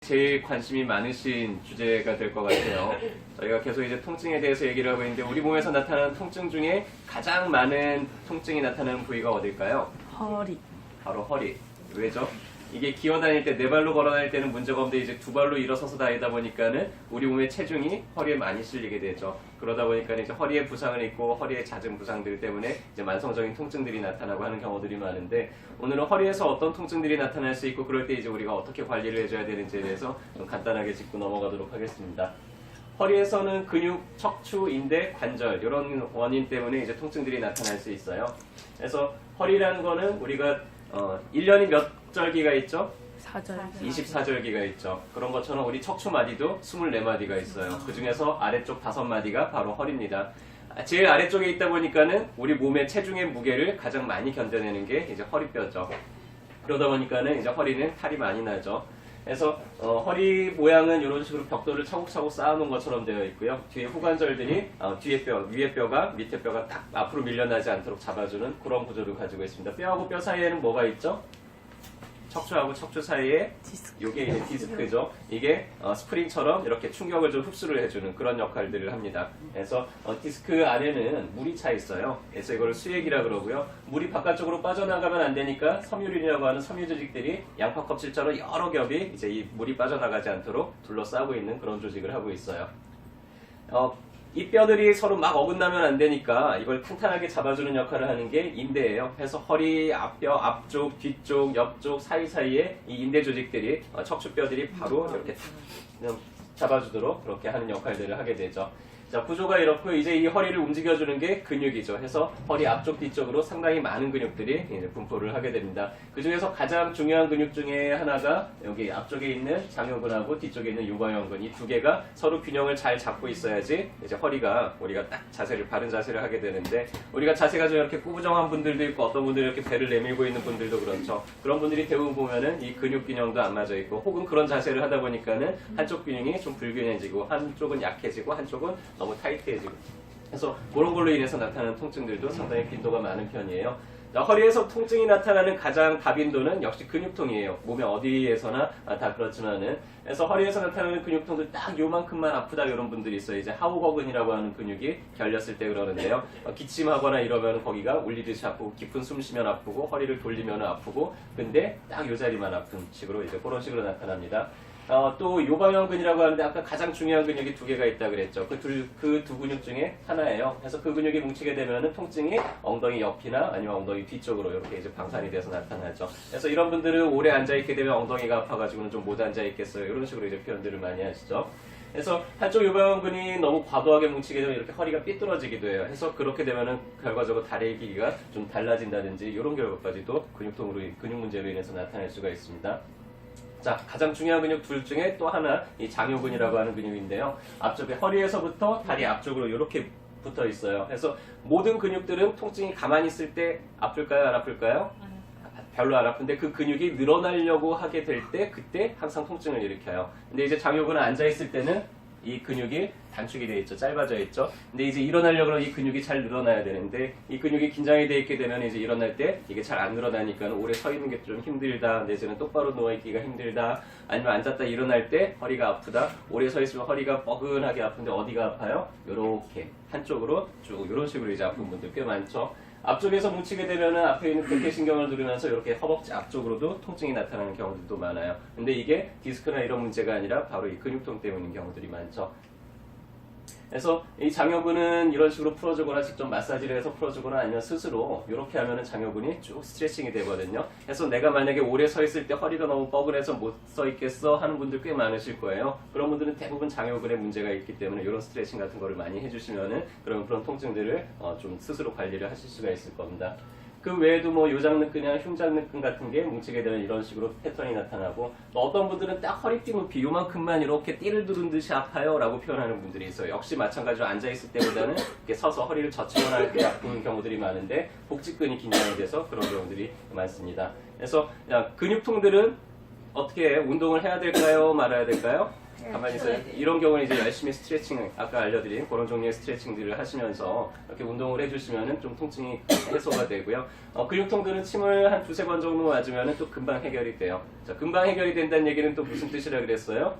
제일 관심이 많으신 주제가 될 것 같아요. 저희가 계속 이제 통증에 대해서 얘기를 하고 있는데 우리 몸에서 나타나는 통증 중에 가장 많은 통증이 나타나는 부위가 어딜까요? 허리. 바로 허리. 왜죠? 이게 기어 다닐 때 네 발로 걸어 다닐 때는 문제가 없는데 이제 두 발로 일어서서 다니다 보니까는 우리 몸의 체중이 허리에 많이 실리게 되죠. 그러다 보니까 이제 허리에 부상을 입고 허리에 잦은 부상들 때문에 이제 만성적인 통증들이 나타나고 하는 경우들이 많은데 오늘은 허리에서 어떤 통증들이 나타날 수 있고 그럴 때 이제 우리가 어떻게 관리를 해줘야 되는지에 대해서 좀 간단하게 짚고 넘어가도록 하겠습니다. 허리에서는 근육, 척추, 인대, 관절 이런 원인 때문에 이제 통증들이 나타날 수 있어요. 그래서 허리라는 거는 우리가 1년이 몇 절기가 있죠? 4절기. 24절기가 있죠. 그런 것처럼 우리 척추마디도 24마디가 있어요. 그 중에서 아래쪽 5마디가 바로 허리입니다. 제일 아래쪽에 있다 보니까는 우리 몸의 체중의 무게를 가장 많이 견뎌내는 게 이제 허리뼈죠. 그러다 보니까는 이제 허리는 탈이 많이 나죠. 그래서 허리 모양은 이런 식으로 벽돌을 차곡차곡 쌓아놓은 것처럼 되어 있고요. 뒤에 후관절들이 뒤에 뼈, 위에 뼈가 밑에 뼈가 딱 앞으로 밀려나지 않도록 잡아주는 그런 구조를 가지고 있습니다. 뼈하고 뼈 사이에는 뭐가 있죠? 척추하고 척추 사이에 이게 이제 디스크죠. 이게 스프링처럼 이렇게 충격을 좀 흡수를 해주는 그런 역할들을 합니다. 그래서 디스크 안에는 물이 차 있어요. 그래서 이거를 수액이라 그러고요. 물이 바깥쪽으로 빠져나가면 안 되니까 섬유륜이라고 하는 섬유 조직들이 양파 껍질처럼 여러 겹이 이제 이 물이 빠져나가지 않도록 둘러싸고 있는 그런 조직을 하고 있어요. 이 뼈들이 서로 막 어긋나면 안 되니까 이걸 튼튼하게 잡아주는 역할을 하는 게 인대예요. 그래서 허리, 앞뼈, 앞쪽, 뒤쪽, 옆쪽, 사이사이에 이 인대 조직들이 척추뼈들이 바로 이렇게 잡아주도록 그렇게 하는 역할들을 하게 되죠. 자, 구조가 이렇고 이제 이 허리를 움직여주는 게 근육이죠. 해서 허리 앞쪽 뒤쪽으로 상당히 많은 근육들이 이제 분포를 하게 됩니다. 그 중에서 가장 중요한 근육 중에 하나가 여기 앞쪽에 있는 장요근하고 뒤쪽에 있는 요방형근 이 두 개가 서로 균형을 잘 잡고 있어야지 이제 허리가 우리가 딱 자세를 바른 자세를 하게 되는데 우리가 자세가 좀 이렇게 꾸부정한 분들도 있고 어떤 분들이 이렇게 배를 내밀고 있는 분들도 그렇죠. 그런 분들이 대부분 보면은 이 근육 균형도 안 맞아 있고 혹은 그런 자세를 하다 보니까는 한쪽 균형이 좀 불균형해지고 한쪽은 약해지고 한쪽은 너무 타이트해지고 그래서 그런 걸로 인해서 나타나는 통증들도 상당히 빈도가 많은 편이에요. 자, 허리에서 통증이 나타나는 가장 다빈도는 역시 근육통이에요. 몸의 어디에서나 다 그렇지만은 그래서 허리에서 나타나는 근육통들 딱 요만큼만 아프다 이런 분들이 있어요. 이제 하우거근이라고 하는 근육이 결렸을 때 그러는데요. 기침하거나 이러면 거기가 울리듯이 아프고 깊은 숨 쉬면 아프고 허리를 돌리면 아프고 근데 딱 요 자리만 아픈 식으로 이제 그런 식으로 나타납니다. 또 요방형근이라고 하는데 아까 가장 중요한 근육이 두 개가 있다 그랬죠. 그 두 근육 중에 하나예요. 그래서 그 근육이 뭉치게 되면은 통증이 엉덩이 옆이나 아니면 엉덩이 뒤쪽으로 이렇게 이제 방산이 돼서 나타나죠. 그래서 이런 분들은 오래 앉아 있게 되면 엉덩이가 아파가지고는 좀 못 앉아 있겠어요. 이런 식으로 이제 표현들을 많이 하시죠. 그래서 한쪽 요방형근이 너무 과도하게 뭉치게 되면 이렇게 허리가 삐뚤어지기도 해요. 그래서 그렇게 되면은 결과적으로 다리의 길이가 좀 달라진다든지 이런 결과까지도 근육 문제로 인해서 나타날 수가 있습니다. 자, 가장 중요한 근육 둘 중에 또 하나 이 장요근이라고 하는 근육인데요. 앞쪽에 허리에서부터 다리 앞쪽으로 이렇게 붙어 있어요. 그래서 모든 근육들은 통증이 가만히 있을 때 아플까요? 안 아플까요? 별로 안 아픈데 그 근육이 늘어나려고 하게 될 때 그때 항상 통증을 일으켜요. 근데 이제 장요근은 앉아 있을 때는 이 근육이 단축이 되어 있죠. 짧아져 있죠. 근데 이제 일어나려고 하면 이 근육이 잘 늘어나야 되는데 이 근육이 긴장이 되어 있게 되면 이제 일어날 때 이게 잘 안 늘어나니까 오래 서 있는 게 좀 힘들다. 내지는 똑바로 누워 있기가 힘들다. 아니면 앉았다 일어날 때 허리가 아프다. 오래 서 있으면 허리가 뻐근하게 아픈데 어디가 아파요? 요렇게 한쪽으로 쭉 이런 식으로 이제 아픈 분들 꽤 많죠. 앞쪽에서 뭉치게 되면은 앞에 있는 백계신경을 누르면서 이렇게 허벅지 앞쪽으로도 통증이 나타나는 경우들도 많아요. 근데 이게 디스크나 이런 문제가 아니라 바로 이 근육통 때문인 경우들이 많죠. 그래서 이 장요근은 이런 식으로 풀어주거나 직접 마사지를 해서 풀어주거나 아니면 스스로 이렇게 하면은 장요근이 쭉 스트레칭이 되거든요. 그래서 내가 만약에 오래 서 있을 때 허리가 너무 뻐근해서 못 서 있겠어 하는 분들 꽤 많으실 거예요. 그런 분들은 대부분 장요근에 문제가 있기 때문에 이런 스트레칭 같은 거를 많이 해주시면은 그런 통증들을 좀 스스로 관리를 하실 수가 있을 겁니다. 그 외에도 뭐 요장느끈이나 흉장느끈 같은 게 뭉치게 되면 이런 식으로 패턴이 나타나고 또 어떤 분들은 딱 허리띠 높이 요만큼만 이렇게 띠를 두른 듯이 아파요 라고 표현하는 분들이 있어요. 역시 마찬가지로 앉아있을 때보다는 이렇게 서서 허리를 젖히거나 할 때 아픈 경우들이 많은데 복직근이 긴장이 돼서 그런 경우들이 많습니다. 그래서 근육통들은 어떻게 운동을 해야 될까요? 말아야 될까요? 가만히 있어요. 이런 경우는 이제 열심히 스트레칭, 아까 알려드린 그런 종류의 스트레칭들을 하시면서 이렇게 운동을 해주시면은 좀 통증이 해소가 되고요. 근육통들은 침을 한 두세 번 정도 맞으면은 또 금방 해결이 돼요. 자, 금방 해결이 된다는 얘기는 또 무슨 뜻이라 그랬어요?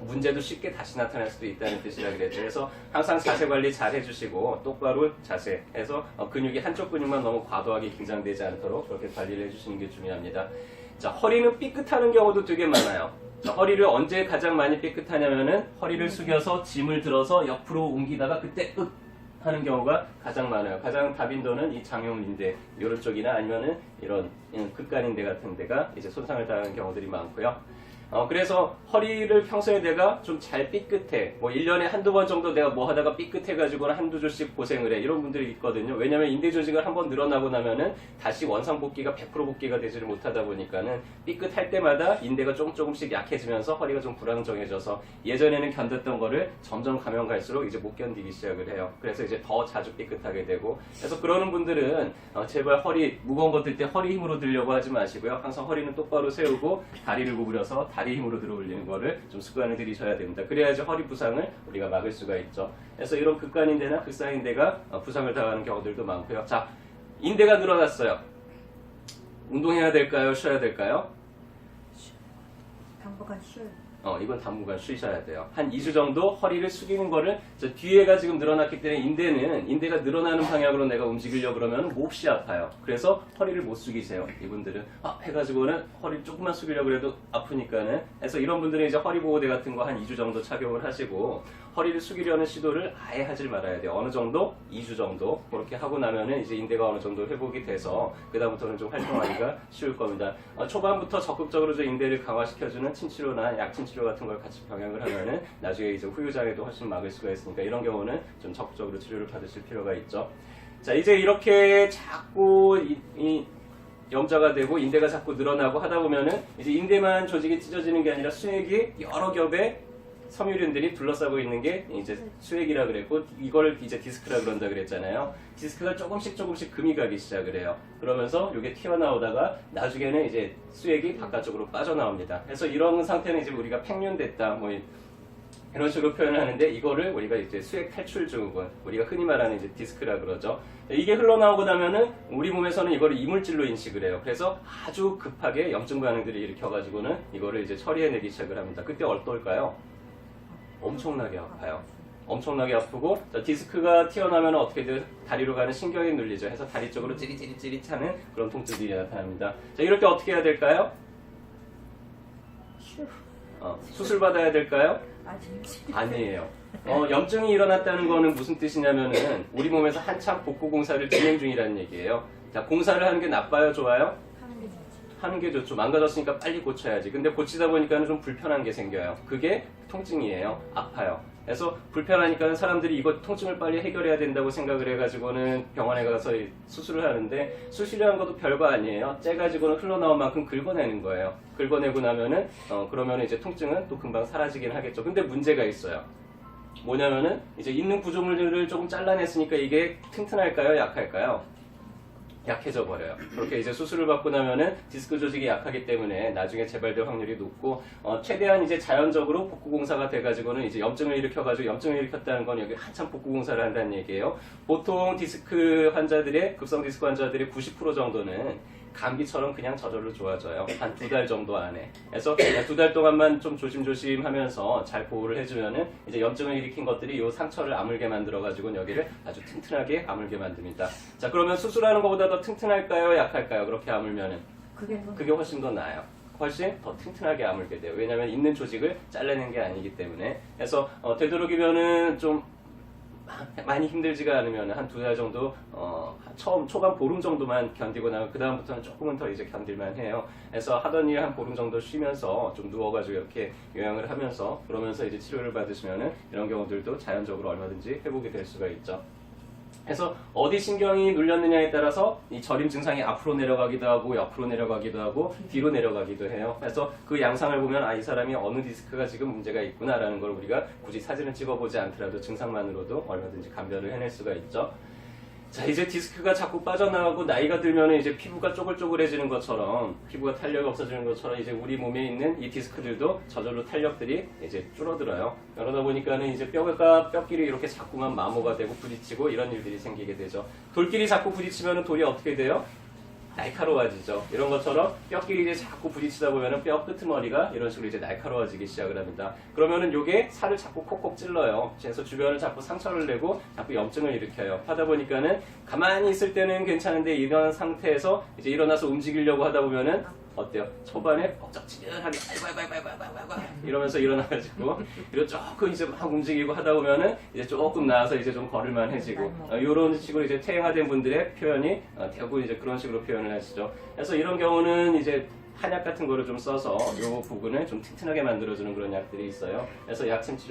문제도 쉽게 다시 나타날 수도 있다는 뜻이라 그랬죠. 그래서 항상 자세 관리 잘 해주시고 똑바로 자세해서 근육이 한쪽 근육만 너무 과도하게 긴장되지 않도록 그렇게 관리를 해주시는 게 중요합니다. 자, 허리는 삐끗하는 경우도 되게 많아요. 자, 허리를 언제 가장 많이 삐끗하냐면은 허리를 숙여서 짐을 들어서 옆으로 옮기다가 그때 하는 경우가 가장 많아요. 가장 다빈도는 이 장요인대 이런 쪽이나 아니면은 이런 극간인대 같은 데가 이제 손상을 당하는 경우들이 많고요. 그래서 허리를 평소에 내가 좀 잘 삐끗해. 뭐 1년에 한두 번 정도 내가 뭐 하다가 삐끗해가지고는 한두 주씩 고생을 해. 이런 분들이 있거든요. 왜냐면 인대 조직을 한번 늘어나고 나면은 다시 원상 복귀가 100% 복귀가 되지를 못하다 보니까는 삐끗할 때마다 인대가 조금씩 약해지면서 허리가 좀 불안정해져서 예전에는 견뎠던 거를 점점 가면 갈수록 이제 못 견디기 시작을 해요. 그래서 이제 더 자주 삐끗하게 되고. 그래서 그러는 분들은 제발 허리, 무거운 거 들 때 허리 힘으로 들려고 하지 마시고요. 항상 허리는 똑바로 세우고 다리를 구부려서 다리 힘으로 들어 올리는 거를 좀 습관을 들이셔야 됩니다. 그래야지 허리 부상을 우리가 막을 수가 있죠. 그래서 이런 극간인대나 극상인대가 부상을 당하는 경우들도 많고요. 자, 인대가 늘어났어요. 운동해야 될까요? 쉬어야 될까요? 당분간 쉬어요. 이건 당분간 쉬셔야 돼요. 한 2주 정도 허리를 숙이는 거를, 뒤에가 지금 늘어났기 때문에 인대가 늘어나는 방향으로 내가 움직이려고 그러면 몹시 아파요. 그래서 허리를 못 숙이세요. 이분들은 해가지고는 허리 조금만 숙이려고 해도 아프니까는. 그래서 이런 분들은 이제 허리 보호대 같은 거 한 2주 정도 착용을 하시고 허리를 숙이려는 시도를 아예 하질 말아야 돼요. 어느 정도? 2주 정도 그렇게 하고 나면은 이제 인대가 어느 정도 회복이 돼서 그다음부터는 좀 활동하기가 쉬울 겁니다. 초반부터 적극적으로 인대를 강화시켜주는 침치료나 약침치료 같은 걸 같이 병행을 하면은 나중에 이제 후유장애도 훨씬 막을 수가 있으니까 이런 경우는 좀 적극적으로 치료를 받으실 필요가 있죠. 자, 이제 이렇게 자꾸 이 염좌가 되고 인대가 자꾸 늘어나고 하다 보면은 이제 인대만 조직이 찢어지는 게 아니라 수액이 여러 겹의 섬유륜들이 둘러싸고 있는 게 이제 수액이라 그랬고 이걸 이제 디스크라 그런다 그랬잖아요. 디스크가 조금씩 금이 가기 시작을 해요. 그러면서 이게 튀어나오다가 나중에는 이제 수액이 바깥쪽으로 빠져나옵니다. 그래서 이런 상태는 이제 우리가 팽륜됐다 뭐 이런 식으로 표현하는데 이거를 우리가 이제 수액 탈출 증후군, 우리가 흔히 말하는 이제 디스크라 그러죠. 이게 흘러나오고 나면은 우리 몸에서는 이거를 이물질로 인식을 해요. 그래서 아주 급하게 염증 반응들을 일으켜가지고는 이거를 이제 처리해내기 시작을 합니다. 그때 어떨까요? 엄청나게 아파요. 엄청나게 아프고 디스크가 튀어나오면 어떻게든 다리로 가는 신경이 눌리죠. 해서 다리 쪽으로 찌릿찌릿찌릿하는 그런 통증들이 나타납니다. 자, 이럴 때 어떻게 해야 될까요? 수술 받아야 될까요? 아니에요. 염증이 일어났다는 거는 무슨 뜻이냐면은 우리 몸에서 한참 복구 공사를 진행 중이라는 얘기예요. 자, 공사를 하는 게 나빠요, 좋아요? 하는 게 좋죠. 망가졌으니까 빨리 고쳐야지. 근데 고치다 보니까는 좀 불편한 게 생겨요. 그게 통증이에요. 아파요. 그래서 불편하니까 사람들이 이거 통증을 빨리 해결해야 된다고 생각을 해가지고는 병원에 가서 수술을 하는데 수술이라는 것도 별거 아니에요. 째가지고는 흘러나온 만큼 긁어내는 거예요. 긁어내고 나면은 그러면 이제 통증은 또 금방 사라지긴 하겠죠. 근데 문제가 있어요. 뭐냐면은 이제 있는 구조물들을 조금 잘라냈으니까 이게 튼튼할까요? 약할까요? 약해져 버려요. 그렇게 이제 수술을 받고 나면은 디스크 조직이 약하기 때문에 나중에 재발될 확률이 높고 최대한 이제 자연적으로 복구 공사가 돼가지고는 이제 염증을 일으켜가지고 염증을 일으켰다는 건 여기 한참 복구 공사를 한다는 얘기예요. 보통 디스크 환자들의 급성 디스크 환자들의 90% 정도는 감기처럼 그냥 저절로 좋아져요. 한 2달 정도 안에. 그래서 2달 동안만 좀 조심조심 하면서 잘 보호를 해주면은 이제 염증을 일으킨 것들이 이 상처를 아물게 만들어가지고 여기를 아주 튼튼하게 아물게 만듭니다. 자, 그러면 수술하는 것보다 더 튼튼할까요? 약할까요? 그렇게 아물면은? 그게 훨씬 더 나아요. 훨씬 더 튼튼하게 아물게 돼요. 왜냐면 있는 조직을 잘라낸 게 아니기 때문에. 그래서 되도록이면은 좀 많이 힘들지가 않으면 한 2달 정도 초반 보름 정도만 견디고 나면 그 다음부터는 조금은 더 이제 견딜만 해요. 그래서 하던 일 한 보름 정도 쉬면서 좀 누워가지고 이렇게 요양을 하면서 그러면서 이제 치료를 받으시면은 이런 경우들도 자연적으로 얼마든지 회복이 될 수가 있죠. 그래서 어디 신경이 눌렸느냐에 따라서 이 저림 증상이 앞으로 내려가기도 하고 옆으로 내려가기도 하고 뒤로 내려가기도 해요. 그래서 그 양상을 보면 이 사람이 어느 디스크가 지금 문제가 있구나라는 걸 우리가 굳이 사진을 찍어보지 않더라도 증상만으로도 얼마든지 감별을 해낼 수가 있죠. 자, 이제 디스크가 자꾸 빠져나가고 나이가 들면 이제 피부가 쪼글쪼글해지는 것처럼, 피부가 탄력이 없어지는 것처럼 이제 우리 몸에 있는 이 디스크들도 저절로 탄력들이 이제 줄어들어요. 그러다 보니까는 이제 뼈가 뼈끼리 이렇게 자꾸만 마모가 되고 부딪히고 이런 일들이 생기게 되죠. 돌끼리 자꾸 부딪히면 돌이 어떻게 돼요? 날카로워지죠. 이런 것처럼 뼈끼리 이제 자꾸 부딪히다 보면은 뼈 끄트머리가 이런 식으로 이제 날카로워지기 시작을 합니다. 그러면은 요게 살을 자꾸 콕콕 찔러요. 그래서 주변을 자꾸 상처를 내고 자꾸 염증을 일으켜요. 하다 보니까는 가만히 있을 때는 괜찮은데 이런 상태에서 이제 일어나서 움직이려고 하다 보면은 어때요? 초반에 벅적지근하게 아이고 이러면서 일어나가지고 이런 조금 이제 막 움직이고 하다 보면은 이제 조금 나아서 이제 좀 걸을만해지고 이런 식으로 이제 퇴행화된 분들의 표현이 대부분 이제 그런 식으로 표현을 하시죠. 그래서 이런 경우는 이제 한약 같은 거를 좀 써서 이 부분을 좀 튼튼하게 만들어주는 그런 약들이 있어요. 그래서 약침 치료